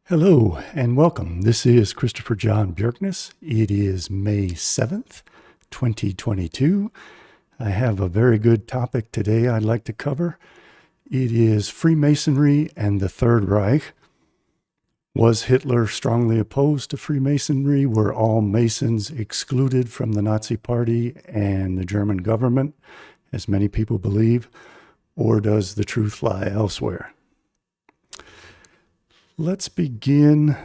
Hello and welcome. This is Christopher John Bjerknes. It is May 7th, 2022. I have a very good topic today I'd like to cover. It is Freemasonry and the Third Reich. Was Hitler strongly opposed to Freemasonry? Were all Masons excluded from the Nazi Party and the German government, as many people believe? Or does the truth lie elsewhere? Let's begin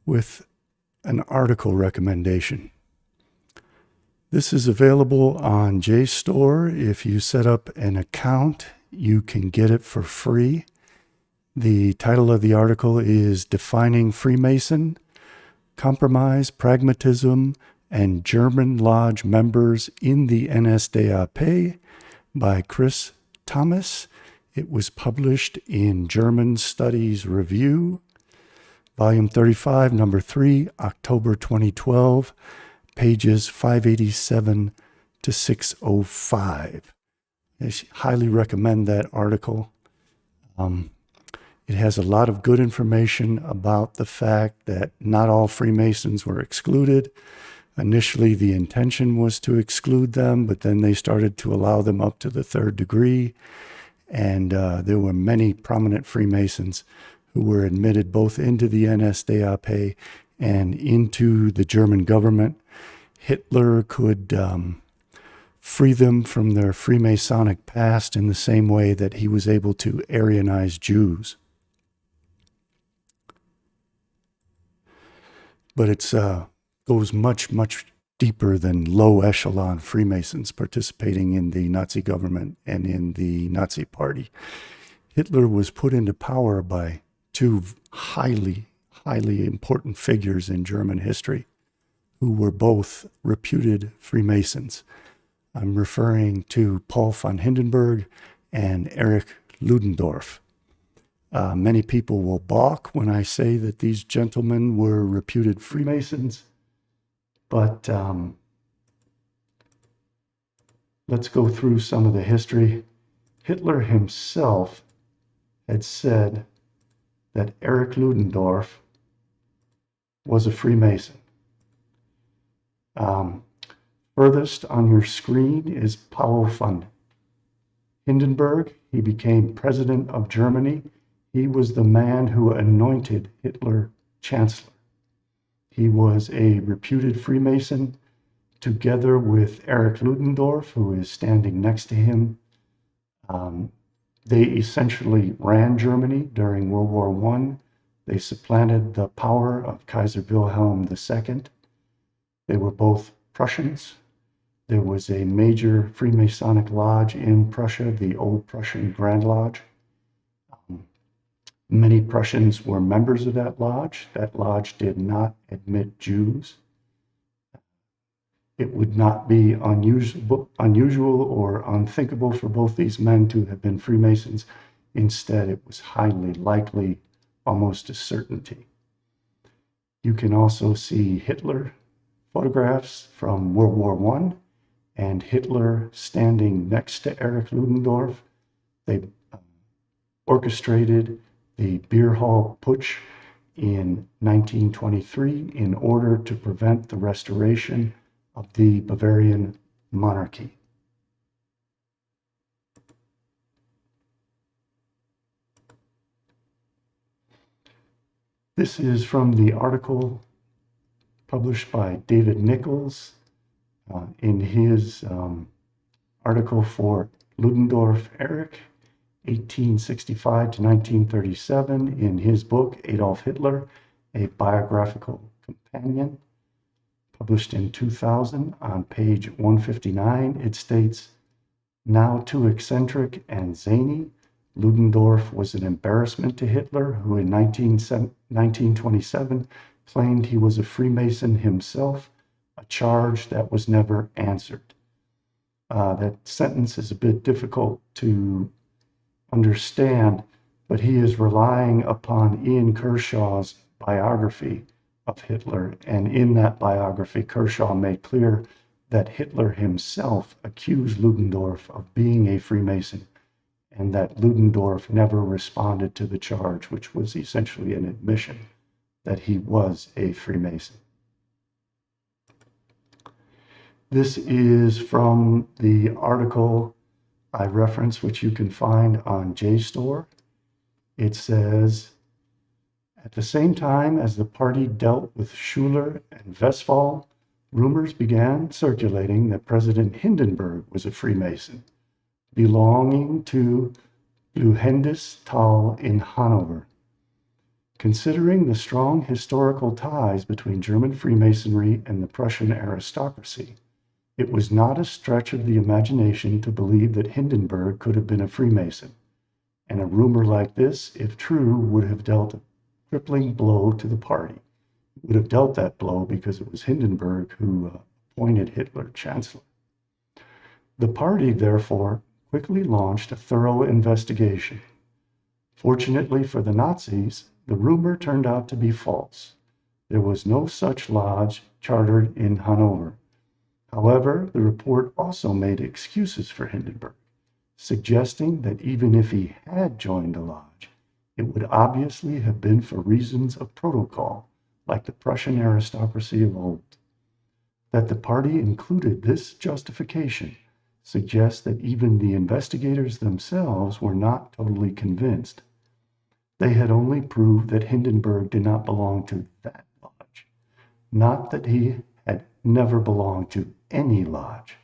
with an article recommendation. This is available on JSTOR. If you set up an account, you can get it for free. The title of the article is Defining Freemason, Compromise, Pragmatism, and German Lodge Members in the NSDAP by Chris Thomas. It was published in German Studies Review, Volume 35, Number 3, October 2012, pages 587 to 605. I highly recommend that article. It has a lot of good information about the fact that not all Freemasons were excluded. Initially, the intention was to exclude them, but then they started to allow them up to the third degree. And there were many prominent Freemasons who were admitted both into the NSDAP and into the German government. Hitler could free them from their Freemasonic past in the same way that he was able to Aryanize Jews. But it goes much, much deeper than low echelon Freemasons participating in the Nazi government and in the Nazi Party. Hitler was put into power by two highly important figures in German history who were both reputed Freemasons. I'm referring to Paul von Hindenburg and Erich Ludendorff. Many people will balk when I say that these gentlemen were reputed Freemasons. But let's go through some of the history. Hitler himself had said that Erich Ludendorff was a Freemason. Furthest on your screen is Paul von Hindenburg. He became president of Germany. He was the man who anointed Hitler chancellor. He was a reputed Freemason, together with Erich Ludendorff, who is standing next to him. They essentially ran Germany during World War I. They supplanted the power of Kaiser Wilhelm II. They were both Prussians. There was a major Freemasonic lodge in Prussia, the Old Prussian Grand Lodge. Many Prussians were members of that lodge. That lodge did not admit Jews. It would not be unusual or unthinkable for both these men to have been Freemasons. Instead, it was highly likely, almost a certainty. You can also see Hitler photographs from World War I and Hitler standing next to Erich Ludendorff. They orchestrated the beer hall putsch in 1923 in order to prevent the restoration of the Bavarian monarchy. This is from the article published by David Nichols in his article for Ludendorff Erich, 1865 to 1937, in his book, Adolf Hitler, A Biographical Companion, published in 2000. On page 159, it states, now too eccentric and zany, Ludendorff was an embarrassment to Hitler, who in 1927 claimed he was a Freemason himself, a charge that was never answered. That sentence is a bit difficult to understand, but he is relying upon Ian Kershaw's biography of Hitler, and in that biography, Kershaw made clear that Hitler himself accused Ludendorff of being a Freemason and that Ludendorff never responded to the charge, which was essentially an admission that he was a Freemason. This is from the article I reference, which you can find on JSTOR. It says, at the same time as the party dealt with Schuler and Westphal, rumors began circulating that President Hindenburg was a Freemason, belonging to Tal in Hanover. Considering the strong historical ties between German Freemasonry and the Prussian aristocracy, it was not a stretch of the imagination to believe that Hindenburg could have been a Freemason, and a rumor like this, if true, would have dealt a crippling blow to the party. It would have dealt that blow because it was Hindenburg who appointed Hitler chancellor. The party, therefore, quickly launched a thorough investigation. Fortunately for the Nazis, the rumor turned out to be false. There was no such lodge chartered in Hanover. However, the report also made excuses for Hindenburg, suggesting that even if he had joined a lodge, it would obviously have been for reasons of protocol, like the Prussian aristocracy of old. That the party included this justification suggests that even the investigators themselves were not totally convinced. They had only proved that Hindenburg did not belong to that lodge, not that he had never belonged to any lodge.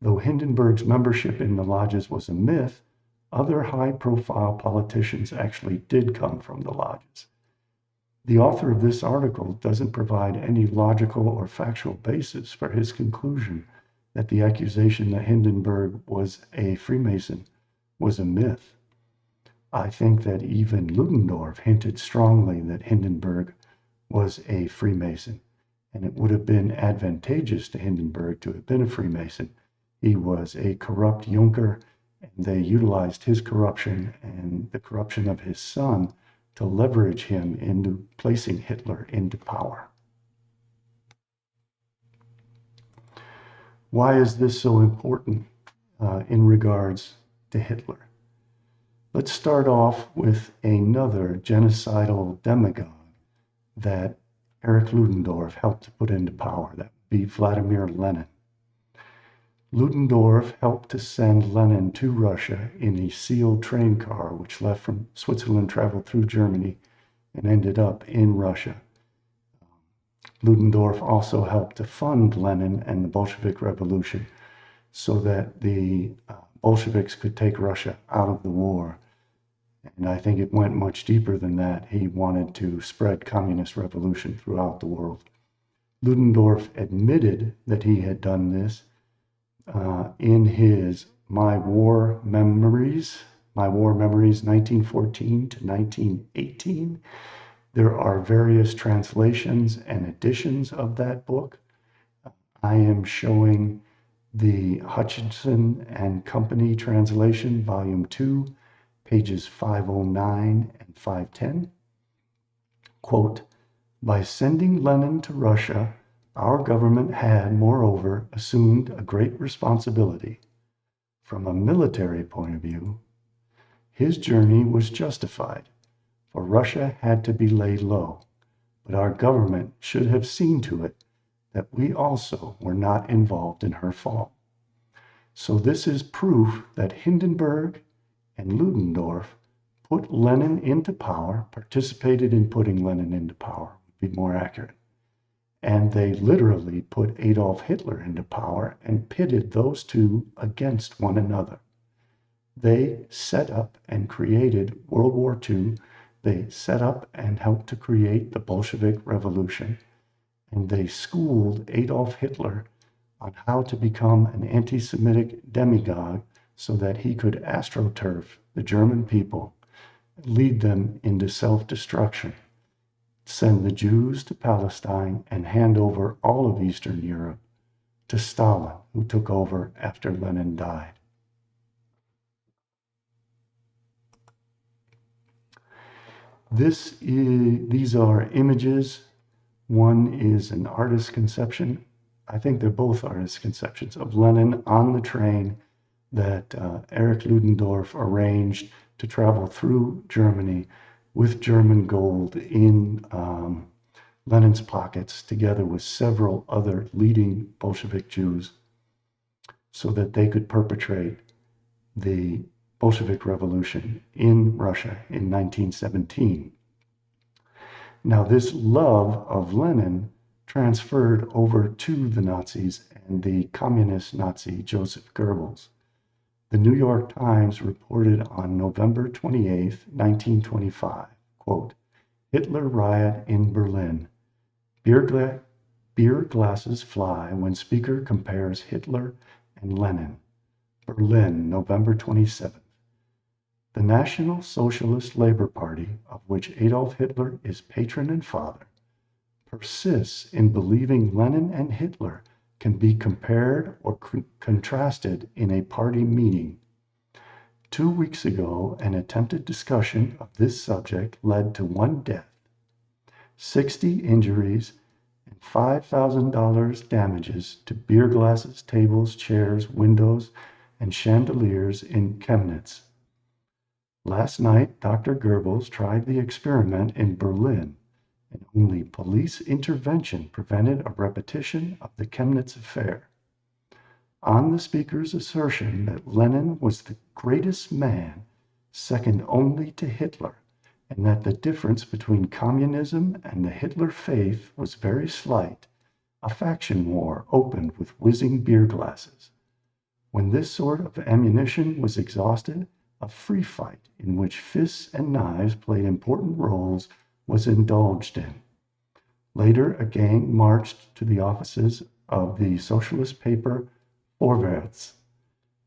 Though Hindenburg's membership in the lodges was a myth, other high-profile politicians actually did come from the lodges. The author of this article doesn't provide any logical or factual basis for his conclusion that the accusation that Hindenburg was a Freemason was a myth. I think that even Ludendorff hinted strongly that Hindenburg was a Freemason, and it would have been advantageous to Hindenburg to have been a Freemason. He was a corrupt Junker, and they utilized his corruption and the corruption of his son to leverage him into placing Hitler into power. Why is this so important in regards to Hitler? Let's start off with another genocidal demagogue that Erich Ludendorff helped to put into power. That would be Vladimir Lenin. Ludendorff helped to send Lenin to Russia in a sealed train car, which left from Switzerland, traveled through Germany, and ended up in Russia. Ludendorff also helped to fund Lenin and the Bolshevik Revolution so that the Bolsheviks could take Russia out of the war. And I think it went much deeper than that. He wanted to spread communist revolution throughout the world. Ludendorff admitted that he had done this in his My War Memories 1914 to 1918. There are various translations and editions of that book. I am showing the Hutchinson and Company translation, Volume 2, pages 509 and 510. Quote, by sending Lenin to Russia, our government had, moreover, assumed a great responsibility. From a military point of view, his journey was justified, for Russia had to be laid low, but our government should have seen to it that we also were not involved in her fall. So this is proof that Hindenburg and Ludendorff put Lenin into power, participated in putting Lenin into power, would be more accurate. And they literally put Adolf Hitler into power and pitted those two against one another. They set up and created World War II. They set up and helped to create the Bolshevik Revolution. And they schooled Adolf Hitler on how to become an anti-Semitic demagogue so that he could astroturf the German people, lead them into self-destruction, send the Jews to Palestine, and hand over all of Eastern Europe to Stalin, who took over after Lenin died. These are images. One is an artist's conception. I think they're both artist conceptions of Lenin on the train that Erich Ludendorff arranged to travel through Germany with German gold in Lenin's pockets, together with several other leading Bolshevik Jews, so that they could perpetrate the Bolshevik Revolution in Russia in 1917. Now, this love of Lenin transferred over to the Nazis and the communist Nazi Joseph Goebbels. The New York Times reported on November 28, 1925, quote, Hitler riot in Berlin. Beer glasses fly when speaker compares Hitler and Lenin. Berlin, November 27th. The National Socialist Labor Party, of which Adolf Hitler is patron and father, persists in believing Lenin and Hitler can be compared or contrasted in a party meeting. 2 weeks ago, an attempted discussion of this subject led to 1 death, 60 injuries, and $5,000 damages to beer glasses, tables, chairs, windows, and chandeliers in Chemnitz. Last night, Dr. Goebbels tried the experiment in Berlin, and only police intervention prevented a repetition of the Chemnitz affair. On the speaker's assertion that Lenin was the greatest man, second only to Hitler, and that the difference between communism and the Hitler faith was very slight, a faction war opened with whizzing beer glasses. When this sort of ammunition was exhausted, a free fight in which fists and knives played important roles was indulged in. Later, a gang marched to the offices of the socialist paper Vorwärts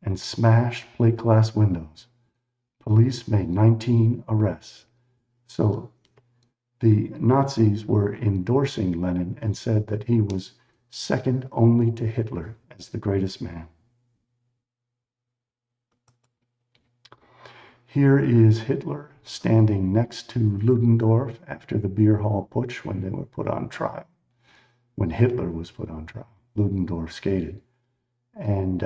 and smashed plate glass windows. Police made 19 arrests. So the Nazis were endorsing Lenin and said that he was second only to Hitler as the greatest man. Here is Hitler standing next to Ludendorff after the beer hall putsch when they were put on trial. When Hitler was put on trial, Ludendorff skated. And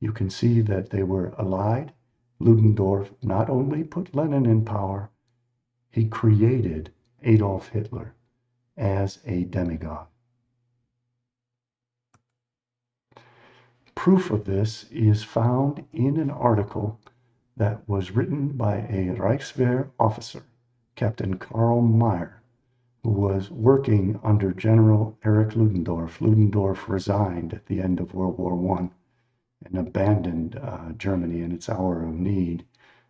you can see that they were allied. Ludendorff not only put Lenin in power, he created Adolf Hitler as a demigod. Proof of this is found in an article that was written by a Reichswehr officer, Captain Karl Meyer, who was working under General Erich Ludendorff. Ludendorff resigned at the end of World War I and abandoned Germany in its hour of need,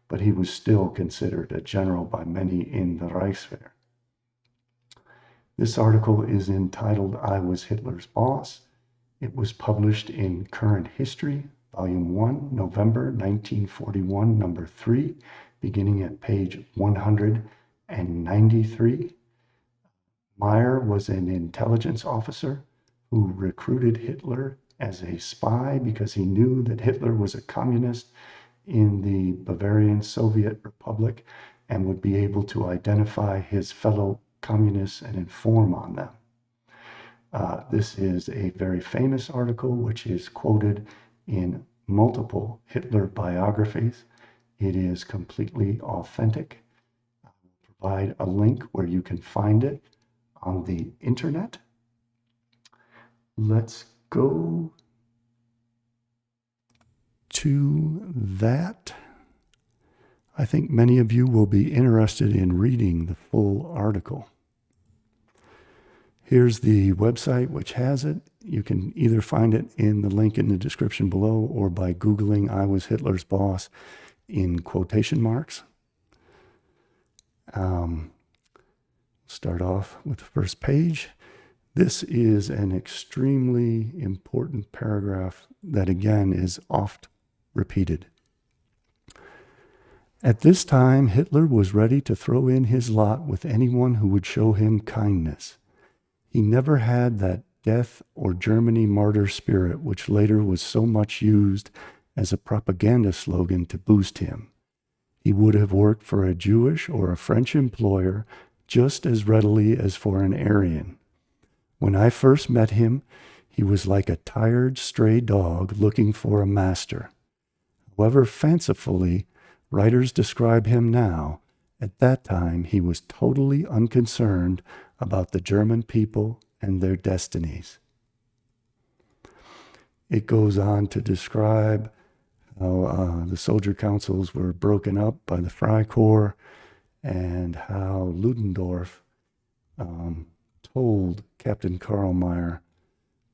but he was still considered a general by many in the Reichswehr. This article is entitled, I Was Hitler's Boss. It was published in Current History, Volume 1, November 1941, number 3, beginning at page 193. Meyer was an intelligence officer who recruited Hitler as a spy because he knew that Hitler was a communist in the Bavarian Soviet Republic and would be able to identify his fellow communists and inform on them. This is a very famous article which is quoted in multiple Hitler biographies. It is completely authentic. I will provide a link where you can find it on the internet. Let's go to that. I think many of you will be interested in reading the full article. Here's the website which has it. You can either find it in the link in the description below or by Googling I Was Hitler's Boss in quotation marks. Start off with the first page. This is an extremely important paragraph that again is oft repeated. At this time, Hitler was ready to throw in his lot with anyone who would show him kindness. He never had that death or Germany martyr spirit which later was so much used as a propaganda slogan to boost him. He would have worked for a Jewish or a French employer just as readily as for an Aryan. When I first met him, He was like a tired stray dog looking for a master. However fancifully writers describe him now, at that time he was totally unconcerned about the German people and their destinies. It goes on to describe how the soldier councils were broken up by the Freikorps and how Ludendorff told Captain Karl Mayr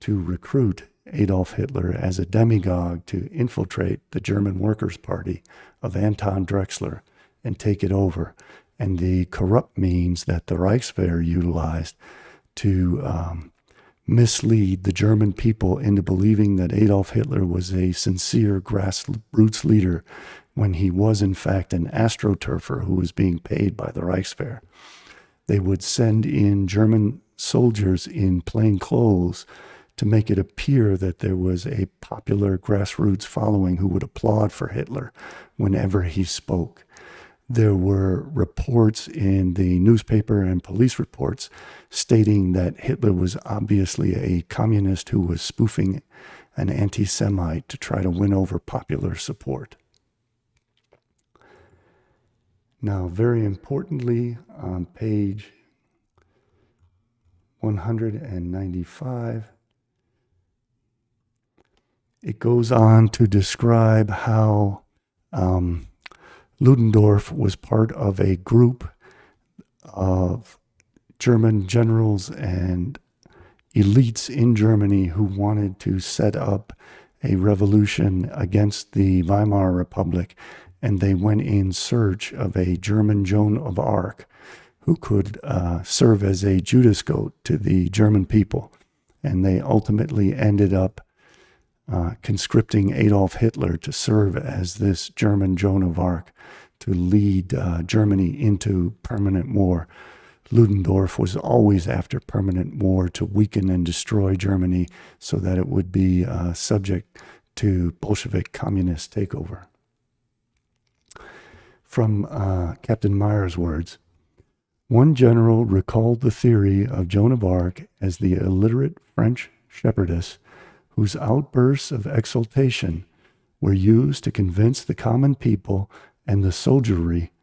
to recruit Adolf Hitler as a demagogue to infiltrate the German Workers' Party of Anton Drexler and take it over, and the corrupt means that the Reichswehr utilized to mislead the German people into believing that Adolf Hitler was a sincere grassroots leader when he was in fact an astroturfer who was being paid by the Reichswehr. They would send in German soldiers in plain clothes to make it appear that there was a popular grassroots following who would applaud for Hitler whenever he spoke. There were reports in the newspaper and police reports stating that Hitler was obviously a communist who was spoofing an anti-Semite to try to win over popular support. Now, very importantly, on page 195, it goes on to describe how Ludendorff was part of a group of German generals and elites in Germany who wanted to set up a revolution against the Weimar Republic, and they went in search of a German Joan of Arc who could serve as a Judas goat to the German people. And they ultimately ended up conscripting Adolf Hitler to serve as this German Joan of Arc to lead Germany into permanent war. Ludendorff was always after permanent war to weaken and destroy Germany so that it would be subject to Bolshevik communist takeover. From Captain Mayr's words, one general recalled the theory of Joan of Arc as the illiterate French shepherdess whose outbursts of exultation were used to convince the common people and the soldiery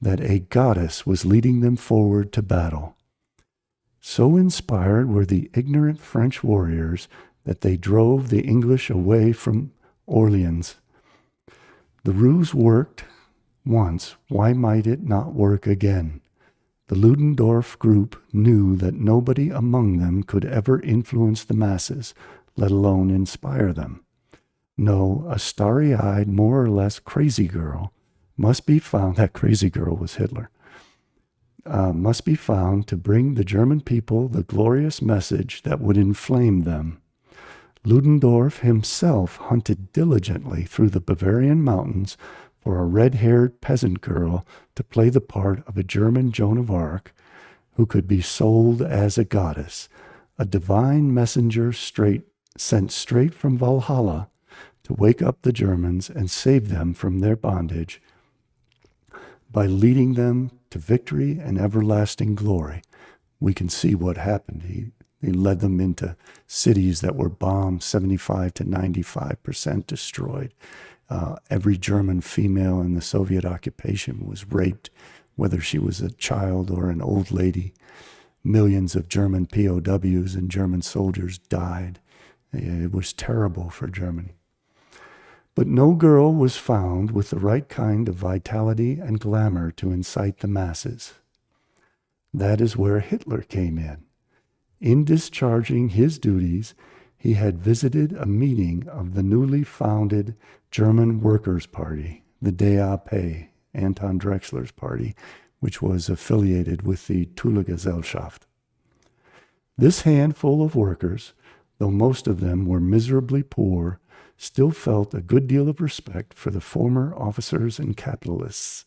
that a goddess was leading them forward to battle. So inspired were the ignorant French warriors that they drove the English away from Orleans. The ruse worked once, why might it not work again? The Ludendorff group knew that nobody among them could ever influence the masses, let alone inspire them. No, a starry-eyed, more or less crazy girl must be found, that crazy girl was Hitler, must be found to bring the German people the glorious message that would inflame them. Ludendorff himself hunted diligently through the Bavarian mountains for a red-haired peasant girl to play the part of a German Joan of Arc who could be sold as a goddess, a divine messenger sent straight from Valhalla to wake up the Germans and save them from their bondage by leading them to victory and everlasting glory. We can see what happened. He led them into cities that were bombed, 75 to 95% destroyed. Every German female in the Soviet occupation was raped, whether she was a child or an old lady. Millions of German POWs and German soldiers died. It was terrible for Germany. But no girl was found with the right kind of vitality and glamour to incite the masses. That is where Hitler came in. In discharging his duties, he had visited a meeting of the newly founded German Workers' Party, the DAP, Anton Drexler's party, which was affiliated with the Thule-Gesellschaft. This handful of workers, though most of them were miserably poor, still felt a good deal of respect for the former officers and capitalists.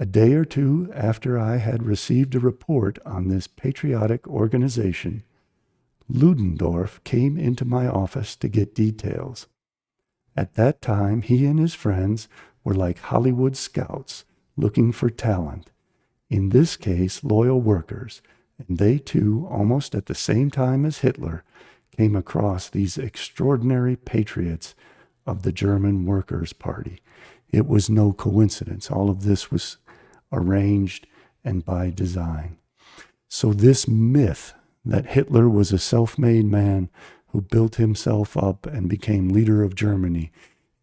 A day or two after I had received a report on this patriotic organization, Ludendorff came into my office to get details. At that time, he and his friends were like Hollywood scouts looking for talent, in this case loyal workers, and they too, almost at the same time as Hitler, came across these extraordinary patriots of the German Workers' Party. It was no coincidence. All of this was arranged and by design. So this myth that Hitler was a self-made man who built himself up and became leader of Germany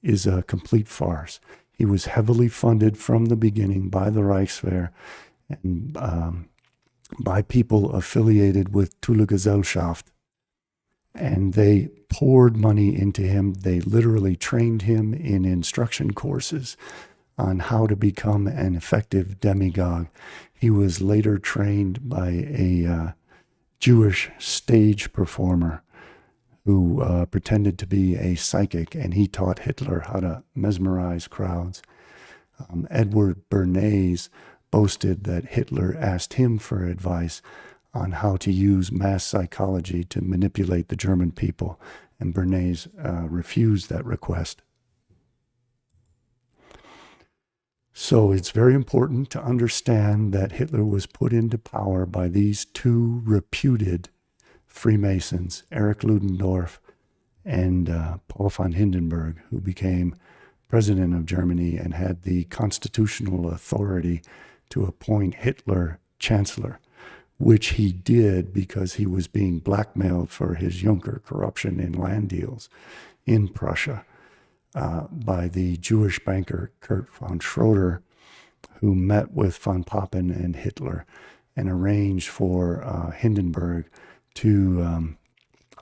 is a complete farce. He was heavily funded from the beginning by the Reichswehr and by people affiliated with Thule Gesellschaft. And they poured money into him. They literally trained him in instruction courses on how to become an effective demagogue. He was later trained by a Jewish stage performer who pretended to be a psychic, and he taught Hitler how to mesmerize crowds. Edward Bernays boasted that Hitler asked him for advice on how to use mass psychology to manipulate the German people, and Bernays refused that request. So it's very important to understand that Hitler was put into power by these two reputed Freemasons, Erich Ludendorff and Paul von Hindenburg, who became president of Germany and had the constitutional authority to appoint Hitler chancellor, which he did because he was being blackmailed for his Juncker corruption in land deals in Prussia by the Jewish banker Kurt von Schroeder, who met with von Papen and Hitler and arranged for Hindenburg to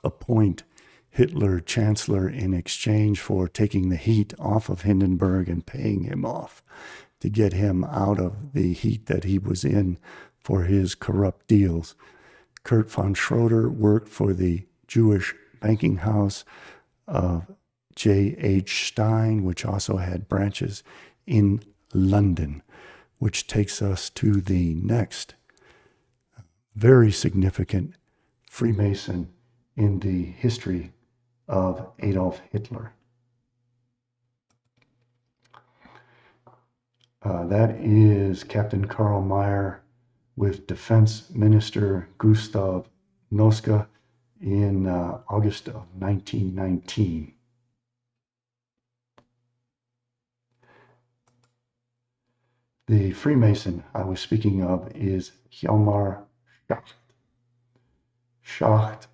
appoint Hitler chancellor in exchange for taking the heat off of Hindenburg and paying him off to get him out of the heat that he was in for his corrupt deals. Kurt von Schroeder worked for the Jewish banking house of J.H. Stein, which also had branches in London, which takes us to the next very significant Freemason in the history of Adolf Hitler. That is Captain Karl Mayer with Defense Minister Gustav Noske in August of 1919. The Freemason I was speaking of is Hjalmar Schacht. Schacht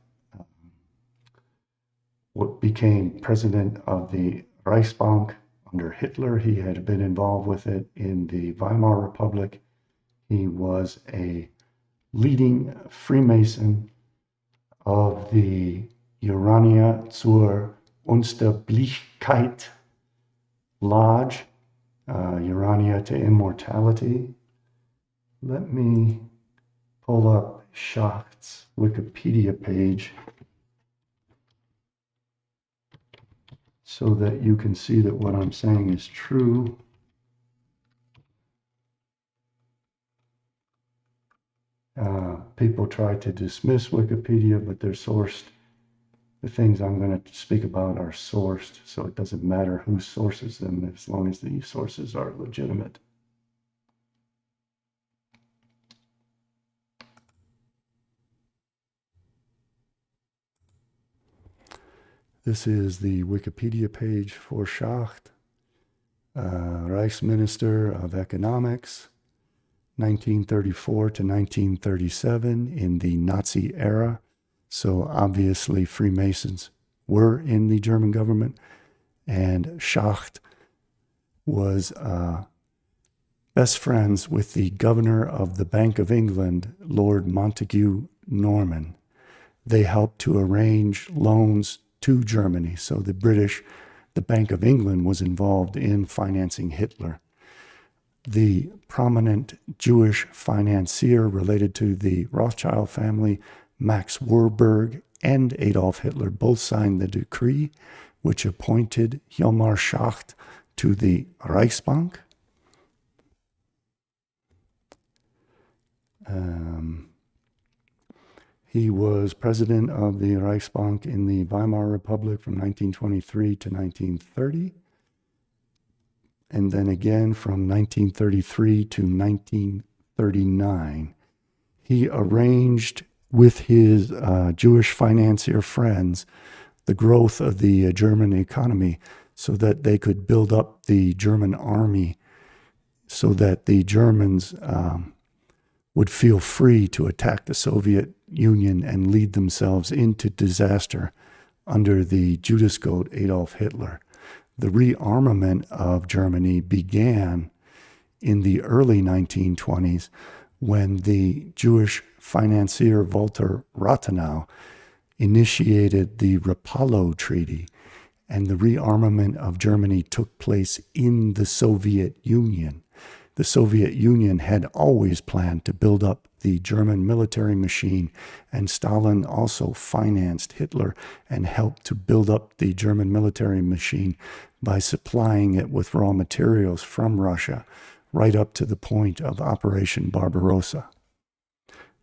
became president of the Reichsbank under Hitler. He had been involved with it in the Weimar Republic. He was a leading Freemason of the Urania zur Unsterblichkeit Lodge, Urania to Immortality. Let me pull up Schacht's Wikipedia page so that you can see that what I'm saying is true. People try to dismiss Wikipedia, but they're sourced. The things I'm going to speak about are sourced, so it doesn't matter who sources them as long as the sources are legitimate. This is the Wikipedia page for Schacht, Reichsminister of Economics, 1934 to 1937 in the Nazi era. So obviously Freemasons were in the German government, and Schacht was best friends with the governor of the Bank of England, Lord Montague Norman. They helped to arrange loans to Germany. So the Bank of England was involved in financing Hitler. The prominent Jewish financier related to the Rothschild family, Max Warburg and Adolf Hitler, both signed the decree which appointed Hjalmar Schacht to the Reichsbank. He was president of the Reichsbank in the Weimar Republic from 1923 to 1930, and then again from 1933 to 1939. He arranged with his Jewish financier friends, the growth of the German economy so that they could build up the German army so that the Germans would feel free to attack the Soviet Union and lead themselves into disaster under the Judas goat Adolf Hitler. The rearmament of Germany began in the early 1920s when the Jewish financier Walter Rathenau initiated the Rapallo Treaty, and the rearmament of Germany took place in the Soviet Union. The Soviet Union had always planned to build up the German military machine, and Stalin also financed Hitler and helped to build up the German military machine by supplying it with raw materials from Russia, right up to the point of Operation Barbarossa.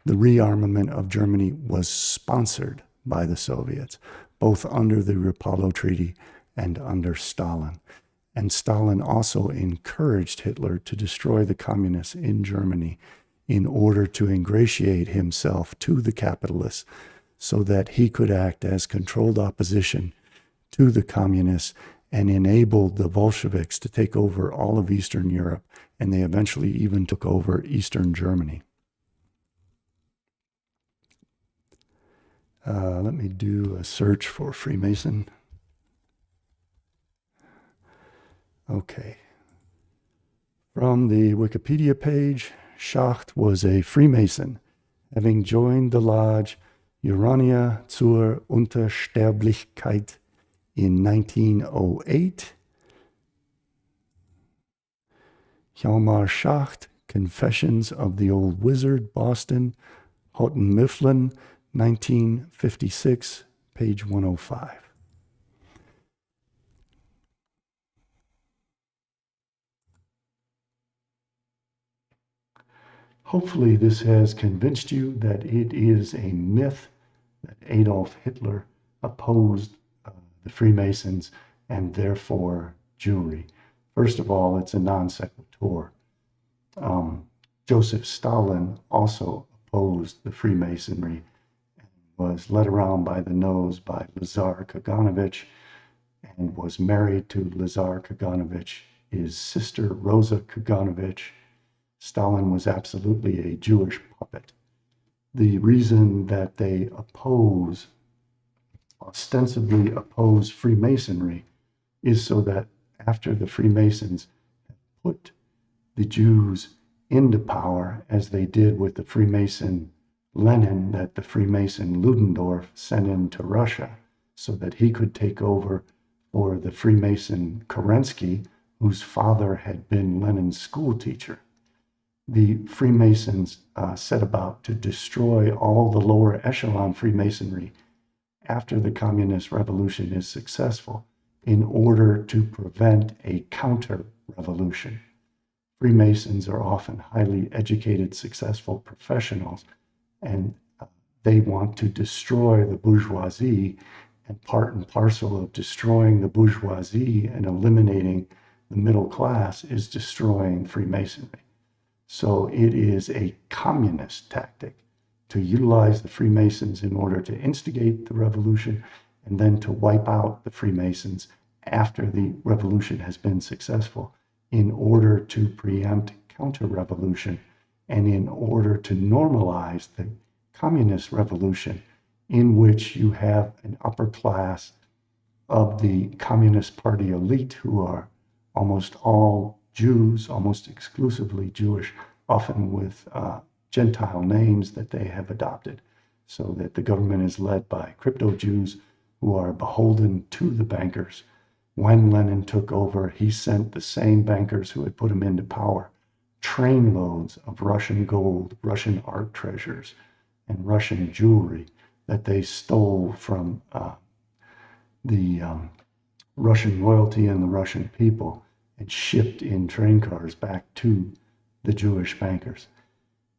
The rearmament of Germany was sponsored by the Soviets, both under the Rapallo Treaty and under Stalin. And Stalin also encouraged Hitler to destroy the communists in Germany in order to ingratiate himself to the capitalists so that he could act as controlled opposition to the communists and enabled the Bolsheviks to take over all of Eastern Europe, and they eventually even took over Eastern Germany. Let me do a search for Freemason. Okay. From the Wikipedia page, Schacht was a Freemason, having joined the lodge Urania zur Unsterblichkeit in 1908. Hjalmar Schacht, Confessions of the Old Wizard, Boston, Houghton Mifflin, 1956, page 105. Hopefully this has convinced you that it is a myth that Adolf Hitler opposed the Freemasons and therefore Jewry. First of all, it's a non sequitur. Joseph Stalin also opposed the Freemasonry and was led around by the nose by Lazar Kaganovich and was married to Lazar Kaganovich, his sister Rosa Kaganovich. Stalin was absolutely a Jewish puppet. The reason that they ostensibly oppose Freemasonry is so that after the Freemasons put the Jews into power, as they did with the Freemason Lenin that the Freemason Ludendorff sent into Russia so that he could take over for the Freemason Kerensky, whose father had been Lenin's school teacher. The Freemasons set about to destroy all the lower echelon Freemasonry after the Communist Revolution is successful in order to prevent a counter-revolution. Freemasons are often highly educated, successful professionals, and they want to destroy the bourgeoisie, and part and parcel of destroying the bourgeoisie and eliminating the middle class is destroying Freemasonry. So it is a communist tactic to utilize the Freemasons in order to instigate the revolution and then to wipe out the Freemasons after the revolution has been successful in order to preempt counter-revolution and in order to normalize the communist revolution in which you have an upper class of the Communist Party elite who are almost all Jews, almost exclusively Jewish, often with Gentile names that they have adopted, so that the government is led by crypto-Jews who are beholden to the bankers. When Lenin took over, he sent the same bankers who had put him into power trainloads of Russian gold, Russian art treasures, and Russian jewelry that they stole from the Russian royalty and the Russian people and shipped in train cars back to the Jewish bankers.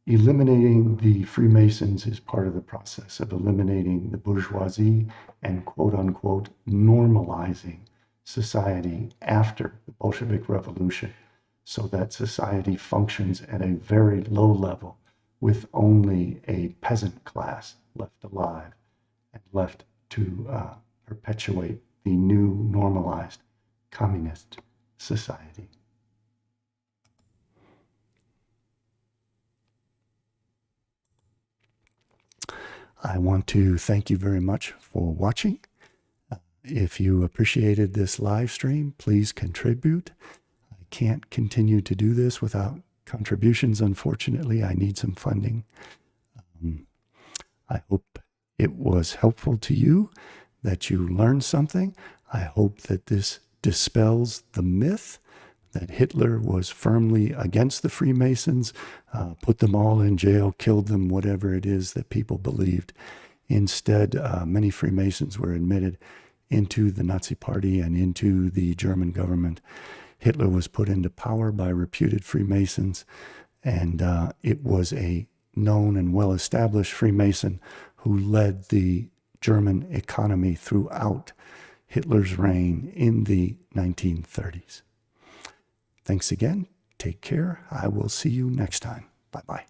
Eliminating the Freemasons is part of the process of eliminating the bourgeoisie and quote unquote normalizing society after the Bolshevik Revolution so that society functions at a very low level with only a peasant class left alive and left to perpetuate the new normalized communist society. I want to thank you very much for watching. If you appreciated this live stream, please contribute. I can't continue to do this without contributions, unfortunately. I need some funding. I hope it was helpful to you, that you learned something. I hope that this dispels the myth that Hitler was firmly against the Freemasons, put them all in jail, killed them, whatever it is that people believed. Instead, many Freemasons were admitted into the Nazi Party and into the German government. Hitler was put into power by reputed Freemasons, and it was a known and well-established Freemason who led the German economy throughout Hitler's reign in the 1930s. Thanks again. Take care. I will see you next time. Bye-bye.